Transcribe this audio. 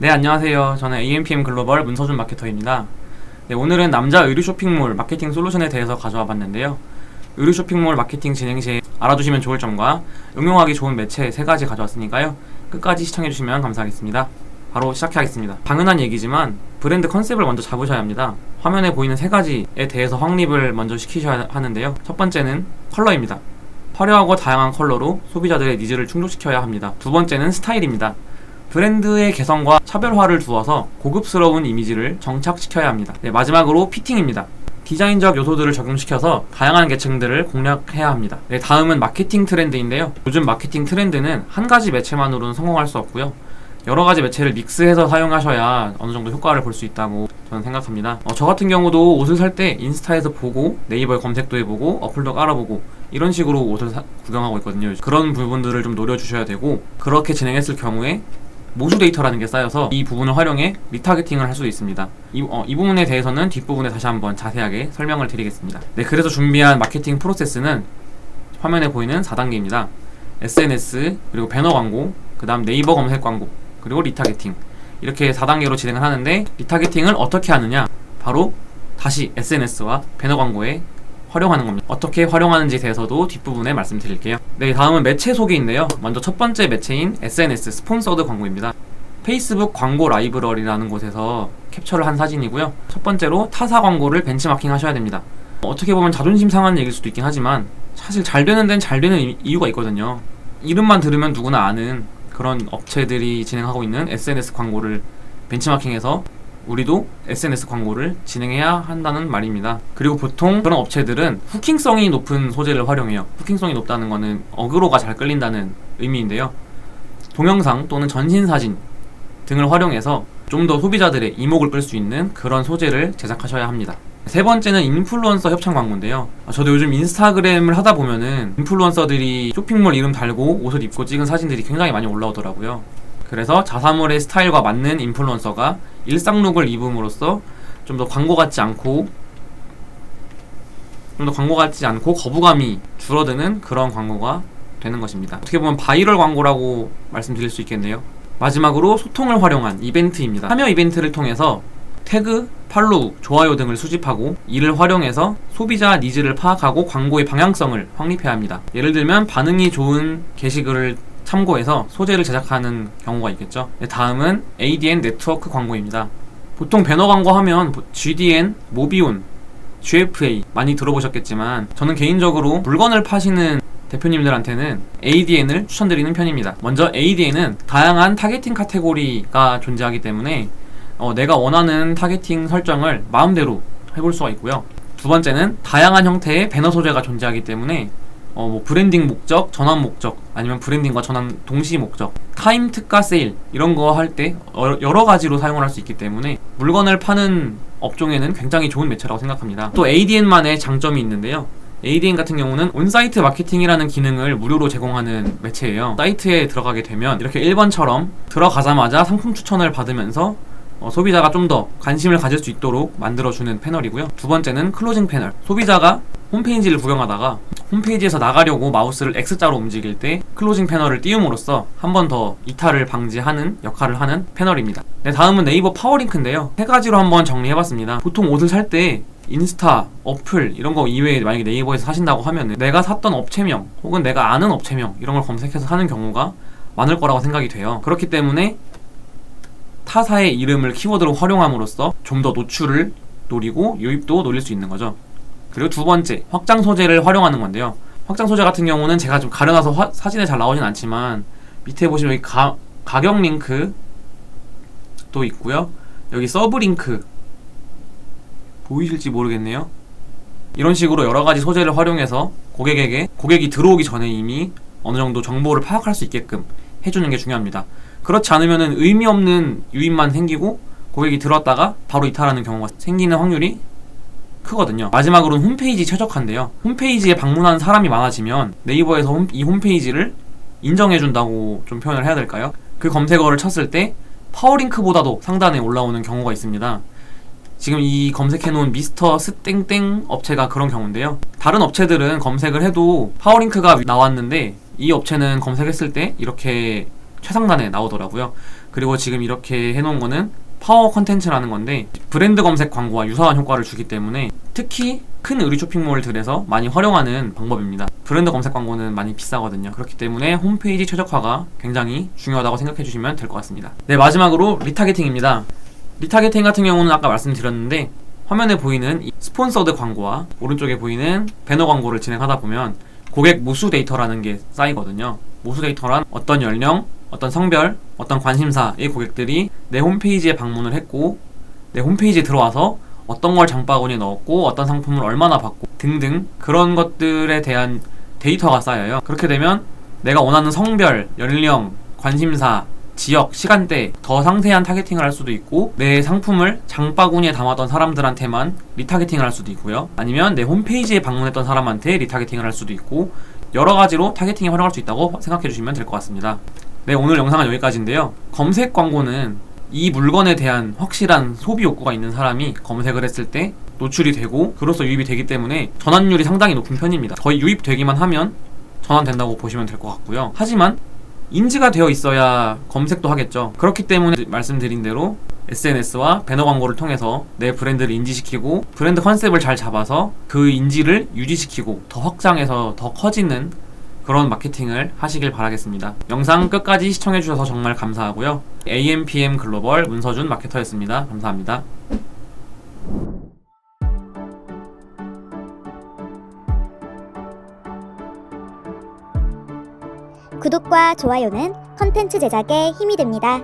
네, 안녕하세요. 저는 AMPM 글로벌 문서준 마케터입니다. 네, 오늘은 남자 의류 쇼핑몰 마케팅 솔루션에 대해서 가져와 봤는데요. 의류 쇼핑몰 마케팅 진행 시 알아두시면 좋을 점과 응용하기 좋은 매체 3가지 가져왔으니까요. 끝까지 시청해주시면 감사하겠습니다. 바로 시작하겠습니다. 당연한 얘기지만 브랜드 컨셉을 먼저 잡으셔야 합니다. 화면에 보이는 3가지에 대해서 확립을 먼저 시키셔야 하는데요. 첫 번째는 컬러입니다. 화려하고 다양한 컬러로 소비자들의 니즈를 충족시켜야 합니다. 두 번째는 스타일입니다. 브랜드의 개성과 차별화를 두어서 고급스러운 이미지를 정착시켜야 합니다. 네, 마지막으로 피팅입니다. 디자인적 요소들을 적용시켜서 다양한 계층들을 공략해야 합니다. 네, 다음은 마케팅 트렌드인데요. 요즘 마케팅 트렌드는 한 가지 매체만으로는 성공할 수 없고요. 여러 가지 매체를 믹스해서 사용하셔야 어느 정도 효과를 볼 수 있다고 저는 생각합니다. 저 같은 경우도 옷을 살 때 인스타에서 보고 네이버에 검색도 해보고 어플도 깔아보고 이런 식으로 옷을 구경하고 있거든요. 그런 부분들을 좀 노려주셔야 되고, 그렇게 진행했을 경우에 모주 데이터라는 게 쌓여서 이 부분을 활용해 리타겟팅을 할 수도 있습니다. 이 부분에 대해서는 뒷부분에 다시 한번 자세하게 설명을 드리겠습니다. 네, 그래서 준비한 마케팅 프로세스는 화면에 보이는 4단계입니다. SNS, 그리고 배너 광고, 그 다음 네이버 검색 광고, 그리고 리타겟팅, 이렇게 4단계로 진행을 하는데, 리타겟팅을 어떻게 하느냐, 바로 다시 SNS와 배너 광고에 활용하는 겁니다. 어떻게 활용하는지에 대해서도 뒷부분에 말씀드릴게요. 네, 다음은 매체 소개인데요. 먼저 첫 번째 매체인 SNS 스폰서드 광고입니다. 페이스북 광고 라이브러리라는 곳에서 캡처를 한 사진이고요. 첫 번째로 타사 광고를 벤치마킹 하셔야 됩니다. 어떻게 보면 자존심 상한 얘기일 수도 있긴 하지만 사실 잘 되는 데는 잘 되는 이유가 있거든요. 이름만 들으면 누구나 아는 그런 업체들이 진행하고 있는 SNS 광고를 벤치마킹해서 우리도 SNS 광고를 진행해야 한다는 말입니다. 그리고 보통 그런 업체들은 후킹성이 높은 소재를 활용해요. 후킹성이 높다는 거는 어그로가 잘 끌린다는 의미인데요. 동영상 또는 전신사진 등을 활용해서 좀 더 소비자들의 이목을 끌 수 있는 그런 소재를 제작하셔야 합니다. 세 번째는 인플루언서 협찬 광고인데요. 저도 요즘 인스타그램을 하다 보면은 인플루언서들이 쇼핑몰 이름 달고 옷을 입고 찍은 사진들이 굉장히 많이 올라오더라고요. 그래서 자사몰의 스타일과 맞는 인플루언서가 일상룩을 입음으로써 좀 더 광고 같지 않고 거부감이 줄어드는 그런 광고가 되는 것입니다. 어떻게 보면 바이럴 광고라고 말씀드릴 수 있겠네요. 마지막으로 소통을 활용한 이벤트입니다. 참여 이벤트를 통해서 태그, 팔로우, 좋아요 등을 수집하고 이를 활용해서 소비자 니즈를 파악하고 광고의 방향성을 확립해야 합니다. 예를 들면 반응이 좋은 게시글을 참고해서 소재를 제작하는 경우가 있겠죠. 네, 다음은 ADN 네트워크 광고입니다. 보통 배너 광고 하면 GDN, 모비온, GFA 많이 들어보셨겠지만 저는 개인적으로 물건을 파시는 대표님들한테는 ADN을 추천드리는 편입니다. 먼저 ADN은 다양한 타겟팅 카테고리가 존재하기 때문에 내가 원하는 타겟팅 설정을 마음대로 해볼 수가 있고요. 두 번째는 다양한 형태의 배너 소재가 존재하기 때문에 브랜딩 목적, 전환 목적, 아니면 브랜딩과 전환 동시 목적, 타임 특가 세일 이런 거 할 때 여러 가지로 사용을 할 수 있기 때문에 물건을 파는 업종에는 굉장히 좋은 매체라고 생각합니다. 또 ADN만의 장점이 있는데요. ADN 같은 경우는 온사이트 마케팅이라는 기능을 무료로 제공하는 매체예요. 사이트에 들어가게 되면 이렇게 1번처럼 들어가자마자 상품 추천을 받으면서 소비자가 좀 더 관심을 가질 수 있도록 만들어주는 패널이고요. 두 번째는 클로징 패널. 소비자가 홈페이지를 구경하다가 홈페이지에서 나가려고 마우스를 X자로 움직일 때 클로징 패널을 띄움으로써 한 번 더 이탈을 방지하는 역할을 하는 패널입니다. 네, 다음은 네이버 파워링크인데요. 3가지로 한번 정리해봤습니다. 보통 옷을 살 때 인스타, 어플 이런 거 이외에 만약에 네이버에서 사신다고 하면 내가 샀던 업체명 혹은 내가 아는 업체명 이런 걸 검색해서 사는 경우가 많을 거라고 생각이 돼요. 그렇기 때문에 타사의 이름을 키워드로 활용함으로써 좀 더 노출을 노리고 유입도 노릴 수 있는 거죠. 그리고 두 번째, 확장 소재를 활용하는 건데요. 확장 소재 같은 경우는 제가 좀 가려놔서 사진에 잘 나오진 않지만 밑에 보시면 여기 가격 링크 또 있고요. 여기 서브 링크 보이실지 모르겠네요. 이런 식으로 여러 가지 소재를 활용해서 고객이 들어오기 전에 이미 어느 정도 정보를 파악할 수 있게끔 해주는 게 중요합니다. 그렇지 않으면은 의미 없는 유입만 생기고 고객이 들어왔다가 바로 이탈하는 경우가 생기는 확률이 크거든요. 마지막으로는 홈페이지 최적화인데요. 홈페이지에 방문하는 사람이 많아지면 네이버에서 이 홈페이지를 인정해준다고 좀 표현을 해야 될까요? 그 검색어를 쳤을 때 파워링크보다도 상단에 올라오는 경우가 있습니다. 지금 이 검색해놓은 미스터 스땡땡 업체가 그런 경우인데요. 다른 업체들은 검색을 해도 파워링크가 나왔는데 이 업체는 검색했을 때 이렇게 최상단에 나오더라고요. 그리고 지금 이렇게 해놓은 거는 파워 컨텐츠라는 건데 브랜드 검색 광고와 유사한 효과를 주기 때문에 특히 큰 의류 쇼핑몰들에서 많이 활용하는 방법입니다. 브랜드 검색 광고는 많이 비싸거든요. 그렇기 때문에 홈페이지 최적화가 굉장히 중요하다고 생각해 주시면 될 것 같습니다. 네, 마지막으로 리타게팅입니다. 리타게팅 같은 경우는 아까 말씀드렸는데 화면에 보이는 이 스폰서드 광고와 오른쪽에 보이는 배너 광고를 진행하다 보면 고객 모수 데이터라는 게 쌓이거든요. 모수 데이터란 어떤 연령, 어떤 성별, 어떤 관심사의 고객들이 내 홈페이지에 방문을 했고 내 홈페이지에 들어와서 어떤 걸 장바구니에 넣었고 어떤 상품을 얼마나 받고 등등 그런 것들에 대한 데이터가 쌓여요. 그렇게 되면 내가 원하는 성별, 연령, 관심사, 지역, 시간대 더 상세한 타겟팅을 할 수도 있고 내 상품을 장바구니에 담았던 사람들한테만 리타겟팅을 할 수도 있고요. 아니면 내 홈페이지에 방문했던 사람한테 리타겟팅을 할 수도 있고 여러 가지로 타겟팅에 활용할 수 있다고 생각해 주시면 될 것 같습니다. 네, 오늘 영상은 여기까지인데요. 검색 광고는 이 물건에 대한 확실한 소비 욕구가 있는 사람이 검색을 했을 때 노출이 되고 그로써 유입이 되기 때문에 전환율이 상당히 높은 편입니다. 거의 유입되기만 하면 전환된다고 보시면 될 것 같고요. 하지만 인지가 되어 있어야 검색도 하겠죠. 그렇기 때문에 말씀드린 대로 SNS와 배너 광고를 통해서 내 브랜드를 인지시키고 브랜드 컨셉을 잘 잡아서 그 인지를 유지시키고 더 확장해서 더 커지는 그런 마케팅을 하시길 바라겠습니다. 영상 끝까지 시청해주셔서 정말 감사하고요. AMPM 글로벌 문서준 마케터였습니다. 감사합니다. 구독과 좋아요는 컨텐츠 제작에 힘이 됩니다.